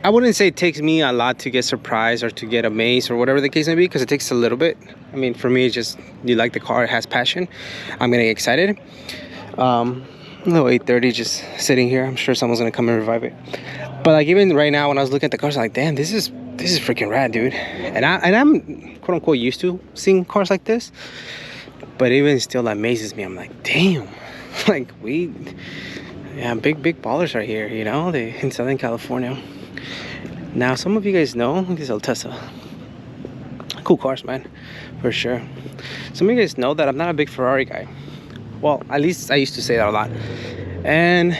I wouldn't say it takes me a lot to get surprised or to get amazed or whatever the case may be, because it takes a little bit. I mean, for me, it's just you like the car, it has passion. I'm gonna get excited. No, 8:30, just sitting here. I'm sure someone's gonna come and revive it. But like even right now, when I was looking at the cars, I'm like, damn, this is freaking rad, dude. And I'm quote unquote used to seeing cars like this, but even still amazes me. I'm like, damn, like yeah, big ballers right here, you know, in Southern California. Now, some of you guys know these El Tesla. Cool cars, man, for sure. Some of you guys know that I'm not a big Ferrari guy. Well, at least I used to say that a lot. And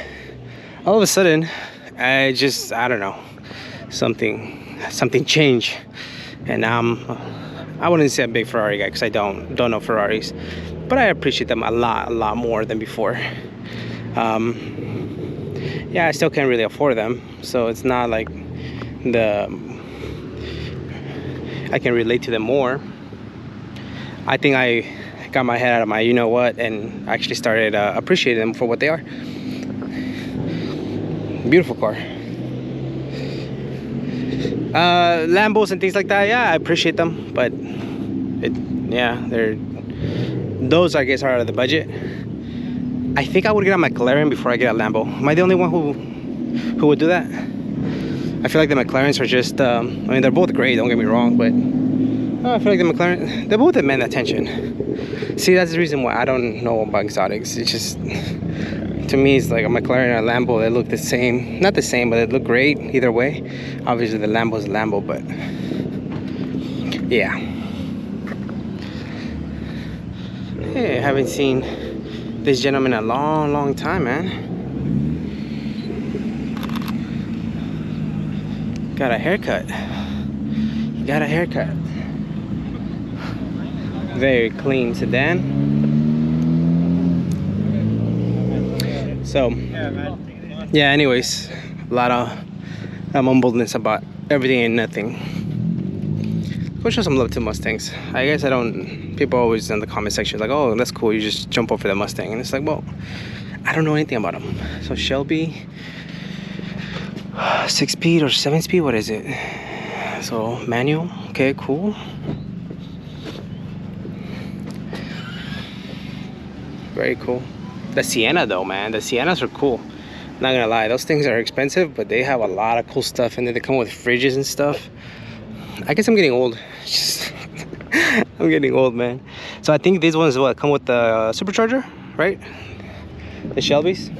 all of a sudden, I don't know, something changed. And I wouldn't say a big Ferrari guy because I don't know Ferraris, but I appreciate them a lot more than before. Yeah, I still can't really afford them, so it's not like I can relate to them more. I think I got my head out of my you know what and actually started appreciating them for what they are. Beautiful car. Lambos and things like that, yeah, I appreciate them, but those I guess are out of the budget. I think I would get a McLaren before I get a Lambo. Am I the only one who would do that? I feel like the McLarens are just I mean, they're both great, don't get me wrong, but I feel like the McLaren, they both demand attention. See, that's the reason why I don't know about exotics. It's just, to me, it's like a McLaren and a Lambo. They look the same, not the same, but they look great either way. Obviously, the Lambo's a Lambo, but yeah. Hey, I haven't seen this gentleman in a long time, man. Got a haircut. He got a haircut. Very clean sedan. So yeah, anyways, a lot of mumbleness about everything and nothing. Go show some love to Mustangs. I guess I don't, people always in the comment section like, oh, that's cool, you just jump over the Mustang. And it's like, well, I don't know anything about them. So Shelby, 6-speed or 7-speed, what is it? So manual, okay, cool. Very cool. The Sienna though, man, the Siennas are cool. Not gonna lie, those things are expensive, but they have a lot of cool stuff, and then they come with fridges and stuff. I guess I'm getting old. I'm getting old, man. So I think these ones come with the supercharger, right? The Shelbys.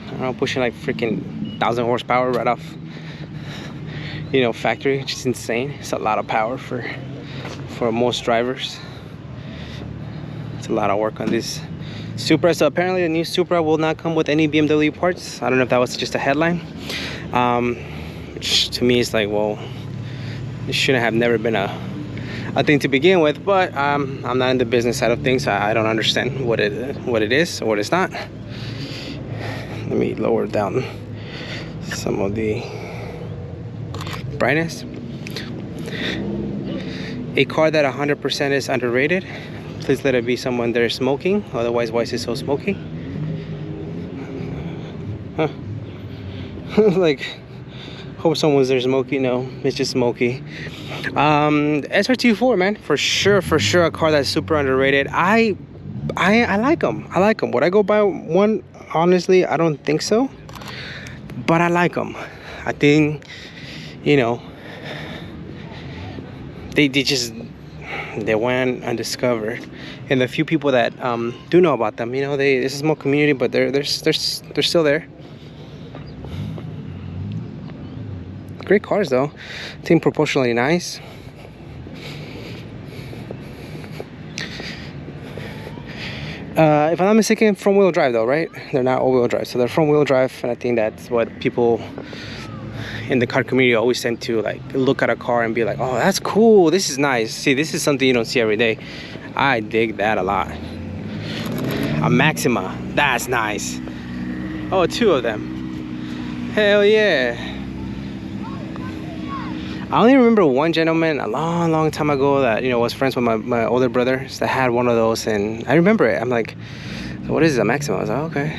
I don't know, pushing like freaking 1,000 horsepower right off, you know, factory, which is insane. It's a lot of power for most drivers. It's a lot of work on this Supra. So apparently the new Supra will not come with any BMW parts. I don't know if that was just a headline, which to me is like, well, it shouldn't have never been a thing to begin with. But I'm not in the business side of things, so I don't understand what it is or what it's not. Let me lower down some of the brightness. A car that 100% is underrated. Please let it be someone there smoking. Otherwise, why is it so smoky? Huh. Like, hope someone's there smoking. No, it's just smoky. SRT4, man, for sure, a car that's super underrated. I like them. Would I go buy one? Honestly, I don't think so. But I like them. I think, you know, they went undiscovered, and the few people that do know about them, you know, it's a small community, but they're still there. Great cars though. I think proportionally nice. If I'm not mistaken, front wheel drive though, right? They're not all wheel drive, so they're front wheel drive, and I think that's what people in the car community always tend to like look at a car and be like, oh, that's cool, this is nice. See, this is something you don't see every day. I dig that a lot. A Maxima, that's nice. Oh, 2 of them. Hell yeah. I only remember one gentleman a long time ago that, you know, was friends with my older brothers that had one of those, and I remember it. I'm like, what is a Maxima? I was like, okay.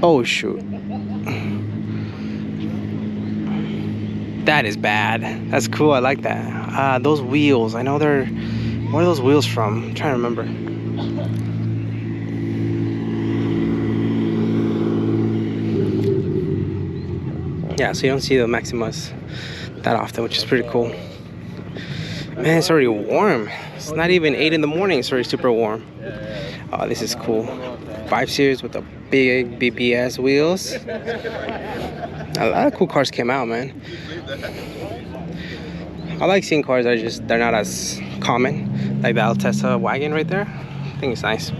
Oh shoot. That is bad. That's cool. I like that. Those wheels. I know they're. Where are those wheels from? I'm trying to remember. Yeah, so you don't see the Maximas that often, which is pretty cool. Man, it's already warm. It's not even 8 in the morning. It's already super warm. Oh, this is cool. 5 Series with the big BBS wheels. A lot of cool cars came out, man. I like seeing cars that are just, they're not as common. Like the Altessa wagon right there. I think it's nice.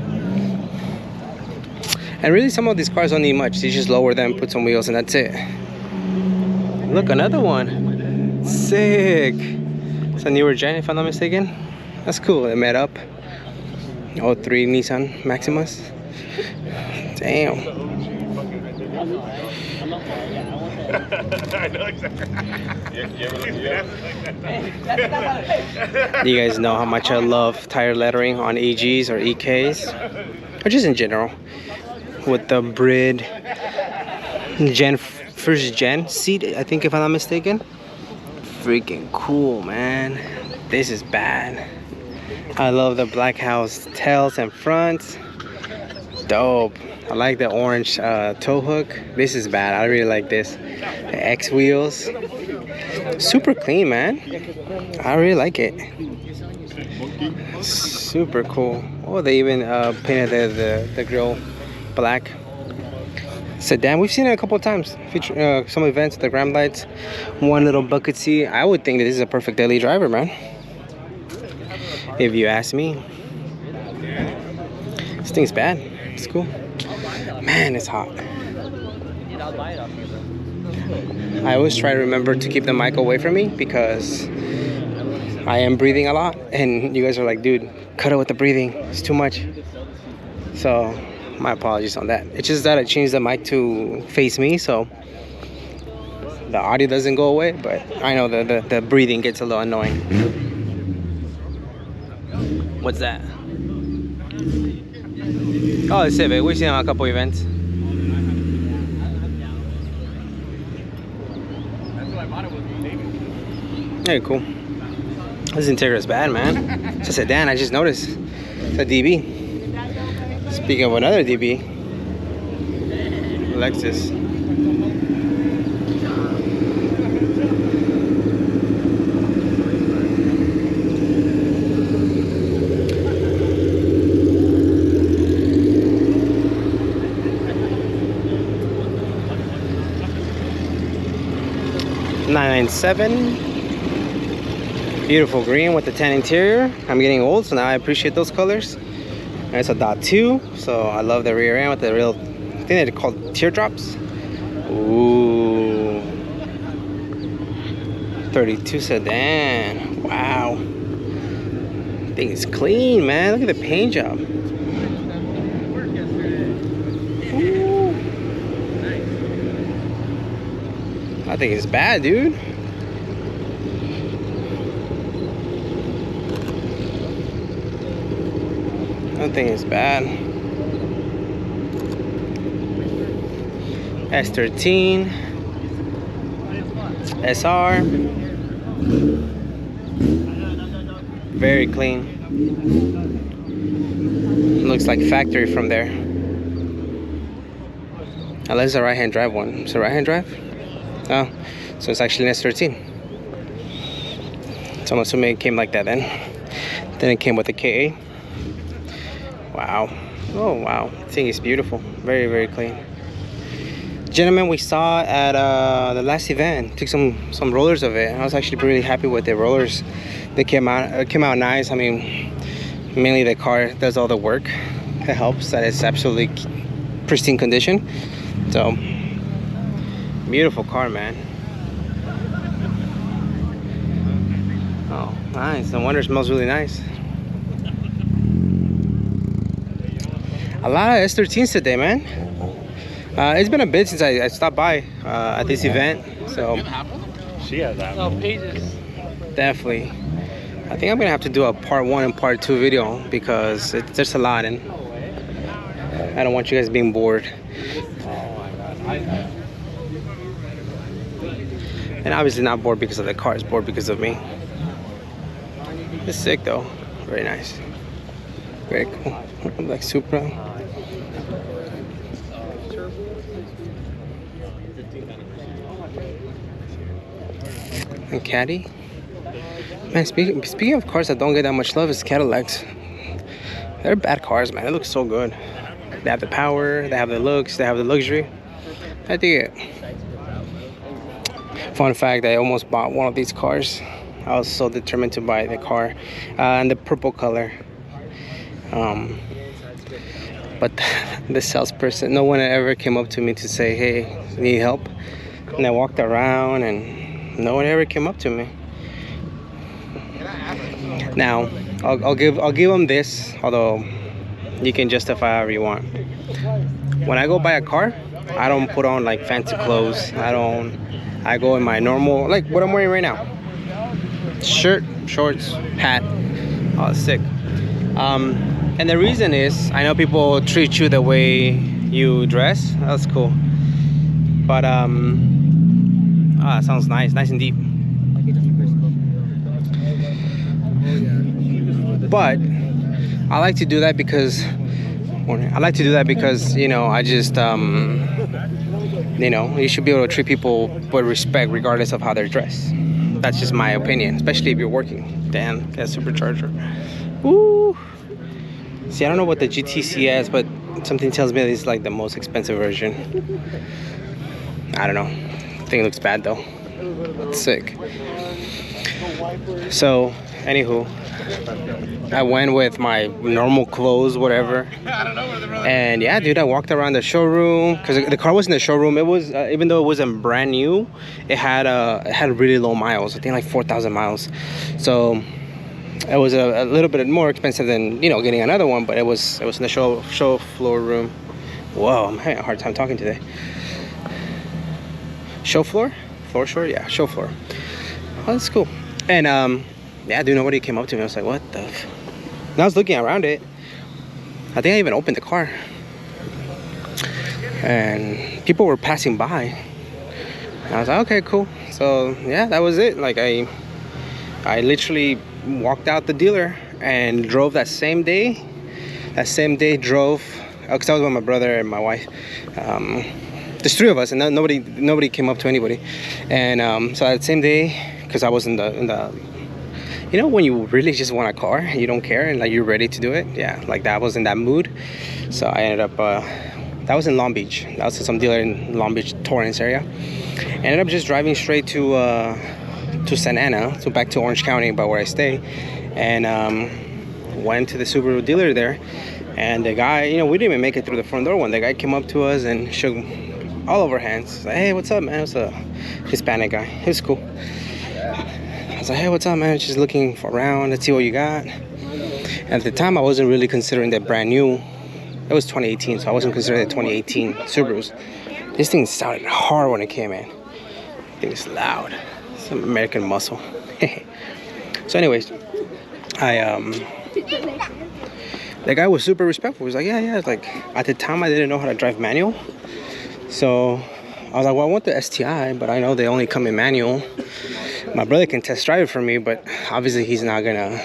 And really some of these cars don't need much. You just lower them, put some wheels, and that's it. Look, another one. Sick. It's a newer gen, if I'm not mistaken. That's cool. They met up. 03 Nissan Maximas. Damn. You guys know how much I love tire lettering on EGs or EKs, or just in general. With the Brid first gen seat, I think, if I'm not mistaken. Freaking cool, man. This is bad. I love the black house tails and fronts. Dope. I like the orange tow hook. This is bad. I really like this. The X wheels. Super clean, man. I really like it. Super cool. Oh, they even painted the grill black. Sedan. We've seen it a couple of times. Feature some events, the gram lights. One little bucket seat. I would think that this is a perfect daily driver, man. If you ask me. This thing's bad. It's cool. Man, it's hot. I always try to remember to keep the mic away from me because I am breathing a lot, and you guys are like, dude, cut it with the breathing. It's too much. So my apologies on that. It's just that I changed the mic to face me, so the audio doesn't go away, but I know the breathing gets a little annoying. What's that? Oh, it's Civic. We've seen him at a couple events. Very cool. This interior is bad, man. It's a sedan. I just noticed. It's a DB. Speaking of another DB, Lexus. .997. Beautiful green with the tan interior. I'm getting old, so now I appreciate those colors. And it's a .2, so I love the rear end with the real, I think they're called teardrops. Ooh. 32 sedan. Wow. Thing is clean, man. Look at the paint job. Ooh. I think it's bad, dude. I think it's bad. S13 SR. Very clean. Looks like factory from there. Unless it's a right-hand drive one. It's a right-hand drive? Oh, so it's actually an S13. So I'm assuming it came like that then. Then it came with a KA. Wow. Oh wow. I think it's beautiful. Very, very clean. Gentlemen, we saw at the last event, took some rollers of it. I was actually really happy with the rollers. They came out nice. I mean, mainly the car does all the work. It helps that it's absolutely pristine condition. So beautiful car, man. Oh, nice. No wonder it smells really nice. A lot of S13s today, man. It's been a bit since I stopped by at this event, so she has that. No pages. Definitely. I think I'm gonna have to do a part 1 and part 2 video because there's a lot, and I don't want you guys being bored. And obviously not bored because of the car, it's bored because of me. It's sick though, very nice. Very cool, like Supra. And Caddy. Man, speaking of cars that don't get that much love, is Cadillacs. They're bad cars, man. They look so good. They have the power, they have the looks, they have the luxury. I dig it. Fun fact, I almost bought one of these cars. I was so determined to buy the car in the purple color. But the salesperson, no one ever came up to me to say, hey, need help? And I walked around and no one ever came up to me. Now, I'll give them this, although you can justify however you want. When I go buy a car, I don't put on like fancy clothes. I go in my normal, like what I'm wearing right now. Shirt, shorts, hat, all sick. And the reason is, I know people treat you the way you dress. That's cool. But it sounds nice and deep. But I like to do that because you know, I just you know, you should be able to treat people with respect regardless of how they're dressed. That's just my opinion, especially if you're working. Damn, get a supercharger. Woo! See, I don't know what the GTC is, but something tells me it's like the most expensive version. I don't know. I think it looks bad though. It's sick. So, anywho, I went with my normal clothes, whatever. And yeah, dude, I walked around the showroom because the car was in the showroom. It was even though it wasn't brand new, it had really low miles. I think like 4,000 miles. So it was a little bit more expensive than, you know, getting another one, but it was in the show floor room. Whoa, I'm having a hard time talking today. Show floor? Floor short? Yeah, show floor. Oh, that's cool. And yeah, dude, nobody came up to me. I was like, what the f? And I was looking around it. I think I even opened the car. And people were passing by. And I was like, okay, cool. So yeah, that was it. Like I literally walked out the dealer and drove that same day. Drove, because I was with my brother and my wife. There's three of us, and nobody came up to anybody. And so that same day, because I was in the you know, when you really just want a car, you don't care, and like you're ready to do it. Yeah, like that was in that mood. So I ended up that was in Long Beach. That was some dealer in Long Beach, Torrance area. I ended up just driving straight to Santa Ana, so back to Orange County, about where I stay, and went to the Subaru dealer there. And the guy, you know, we didn't even make it through the front door when the guy came up to us and shook all of our hands. Like, hey, what's up, man? It was a Hispanic guy. He was cool. I was like, hey, what's up, man? Just looking around, let's see what you got. And at the time, I wasn't really considering that brand new. It was 2018, so I wasn't considering the 2018 Subarus. This thing sounded hard when it came in. This thing is loud. Some American muscle. So anyways, the guy was super respectful. He was like, yeah. It's like, at the time, I didn't know how to drive manual. So I was like, well, I want the STI, but I know they only come in manual. My brother can test drive it for me, but obviously he's not gonna.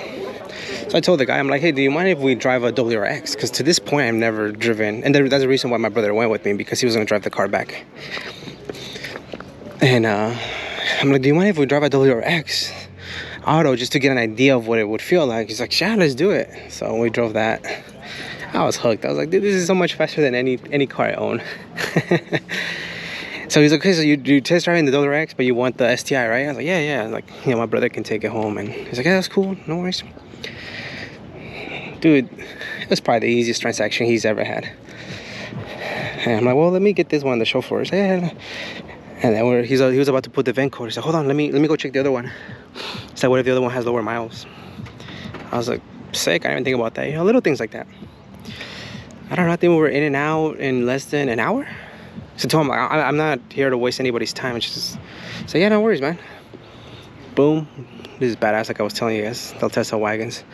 So I told the guy, I'm like, hey, do you mind if we drive a WRX? Because to this point, I've never driven. And that's the reason why my brother went with me, because he was gonna drive the car back. And I'm like, do you mind if we drive a WRX auto just to get an idea of what it would feel like? He's like, yeah, let's do it. So we drove that. I was hooked. I was like, dude, this is so much faster than any car I own. So he's like, okay, so you test driving the WRX, but you want the STI, right? I was like, yeah. I was like, you know, my brother can take it home. And he's like, yeah, that's cool, no worries. Dude, it was probably the easiest transaction he's ever had. And I'm like, well, let me get this one on the show for us. Yeah. And then he was about to put the vent code. He's like, hold on, let me go check the other one. He's like, what if the other one has lower miles? I was like, sick, I didn't even think about that. You know, little things like that. I don't know, I think we were in and out in less than an hour. So I told him, I'm not here to waste anybody's time. It's just, so yeah, no worries, man. Boom. This is badass, like I was telling you guys. They'll test the wagons.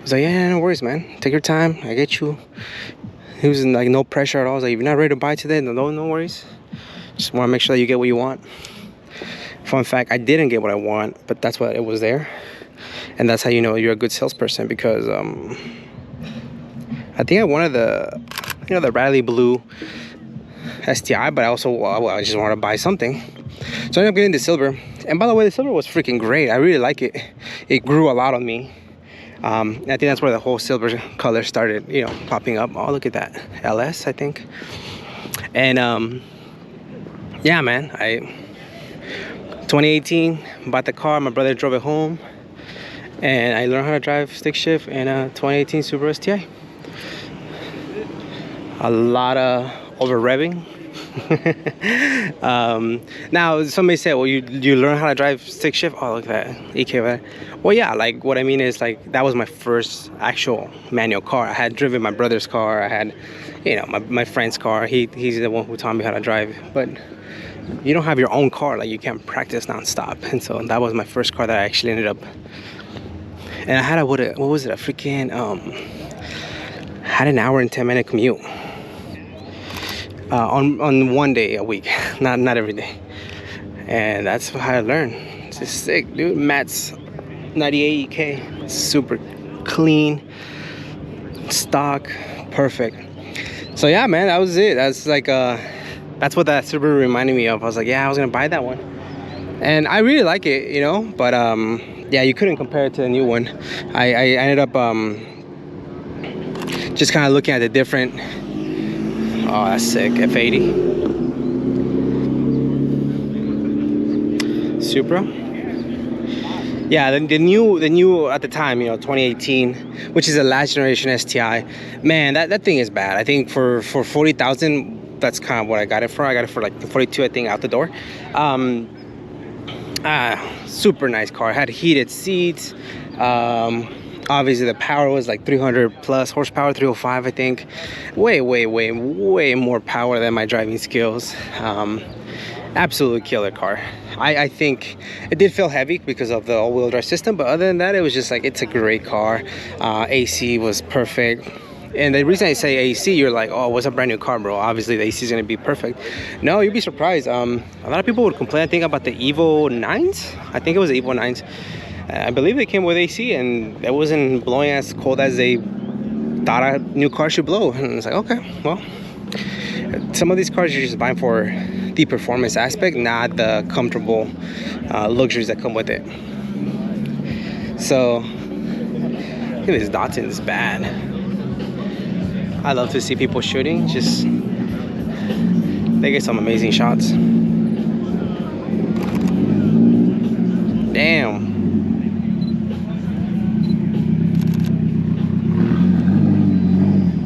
He's like, yeah, no worries, man. Take your time, I get you. He was like, no pressure at all. I was like, if you're not ready to buy today, no worries. Just want to make sure that you get what you want. Fun fact, I didn't get what I want, but that's what it was there. And that's how you know you're a good salesperson, because I think I wanted the Rally Blue STI, but I also I just wanted to buy something. So I ended up getting the silver. And by the way, the silver was freaking great. I really like it. It grew a lot on me. I think that's where the whole silver color started, you know, popping up. Oh, look at that. LS, I think. And yeah, man, 2018, bought the car. My brother drove it home, and I learned how to drive stick shift in a 2018 Subaru STI. A lot of over revving. Now somebody said, well, you learn how to drive stick shift. Oh, look at that EK over there. Well, yeah, like what I mean is, like, that was my first actual manual car. I had driven my brother's car. I had, you know, my friend's car. He's the one who taught me how to drive. But you don't have your own car, like, you can't practice nonstop. And so that was my first car that I actually ended up. And I had what was it? A freaking had an hour and 10-minute commute. On one day a week, not every day. And that's how I learned. It's just sick, dude. Matt's 98K, super clean, stock, perfect. So yeah, man, that was it. That's like that's what that Subaru reminded me of. I was like, yeah, I was gonna buy that one, and I really like it, you know. But yeah, you couldn't compare it to the new one. I ended up just kind of looking at the different. Oh, that's sick. F80 Supra. Yeah, the new at the time, you know, 2018, which is a last generation STI. Man, that thing is bad. I think for 40,000, that's kind of what I got it for. I got it for like 42, I think, out the door. Super nice car. It had heated seats. Obviously the power was like 300 plus horsepower, 305, I think. Way more power than my driving skills. Absolutely killer car. I think it did feel heavy because of the all-wheel drive system, but other than that, it was just like, it's a great car. AC was perfect. And the reason I say AC, you're like, oh, what's a brand new car, bro? Obviously the AC is gonna be perfect. No, you'd be surprised. A lot of people would complain, I think, about the Evo 9s. I think it was the Evo 9s. I believe they came with AC, and it wasn't blowing as cold as they thought a new car should blow. And it's like, okay, well, some of these cars you're just buying for the performance aspect, not the comfortable luxuries that come with it. So look at this Datsun, it's bad. I love to see people shooting. Just, they get some amazing shots. Damn.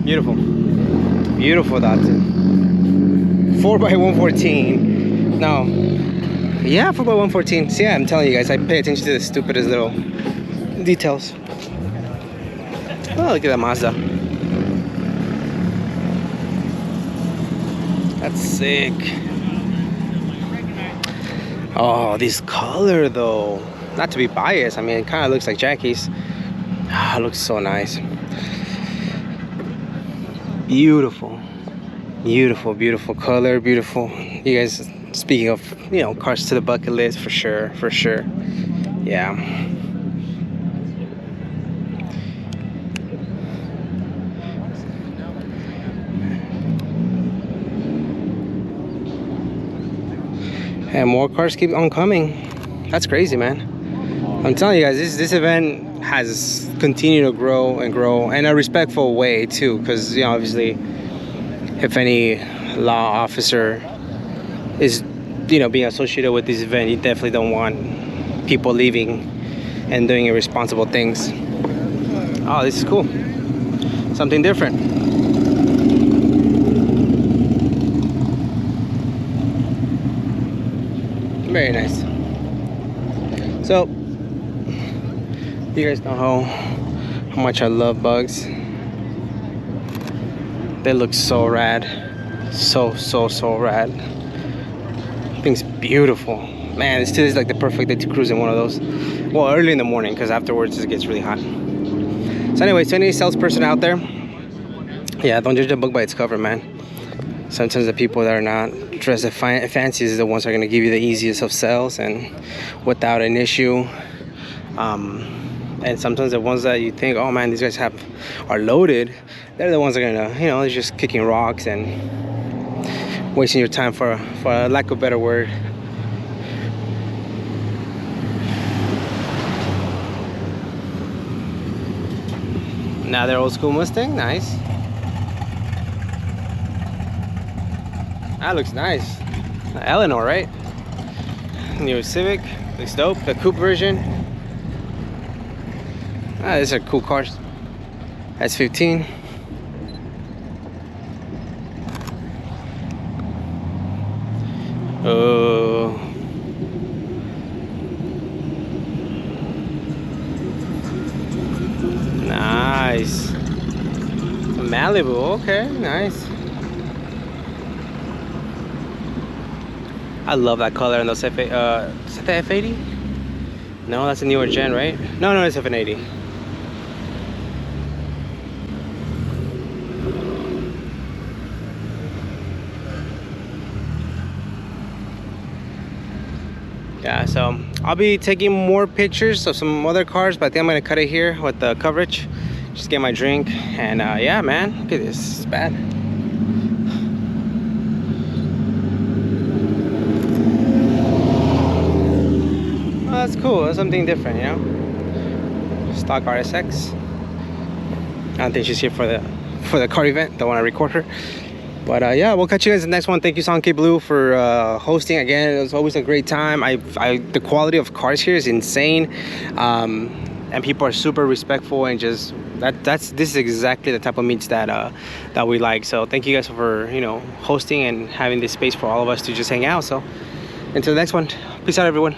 Beautiful Datsun. 4x114. No. Yeah, 4x114. See, yeah, I'm telling you guys, I pay attention to the stupidest little details. Oh, look at that Mazda. That's sick. Oh, this color though. Not to be biased, I mean, it kind of looks like Jackie's. Ah, it looks so nice. Beautiful color, beautiful. You guys, speaking of, you know, cars to the bucket list, for sure. Yeah. And more cars keep on coming. That's crazy, man. I'm telling you guys, this event has continued to grow and grow in a respectful way too, because, you know, obviously if any law officer is, you know, being associated with this event, you definitely don't want people leaving and doing irresponsible things. Oh, this is cool. Something different. Very nice. So you guys know how much I love bugs. They look so rad. So rad. Thing's beautiful. Man, this is like the perfect day to cruise in one of those. Well, early in the morning, because afterwards it gets really hot. So anyways, to any salesperson out there, yeah, don't judge a book by its cover, man. Sometimes the people that are not dressed fancy is the ones that are going to give you the easiest of sales and without an issue. And sometimes the ones that you think, oh man, these guys are loaded, they're the ones that are gonna, you know, they're just kicking rocks and wasting your time, for lack of a better word. Now they're old school Mustang, nice. That looks nice. Eleanor, right? New Civic, looks dope. The coupe version. Ah, these are cool cars. That's 15. Oh. Nice. Malibu, okay, nice. I love that color in those is that the F80? No, that's a newer gen, right? No, it's F80. Yeah, so I'll be taking more pictures of some other cars, but I think I'm gonna cut it here with the coverage. Just get my drink, and yeah, man, look at this, it's bad. Oh, that's cool, that's something different, you know? Stock RSX. I don't think she's here for the car event, don't want to record her. But yeah, we'll catch you guys in the next one. Thank you, SONKEIBLUE, for hosting again. It was always a great time. The quality of cars here is insane, and people are super respectful, and just this is exactly the type of meets that we like. So thank you guys for, you know, hosting and having this space for all of us to just hang out. So until the next one, peace out, everyone.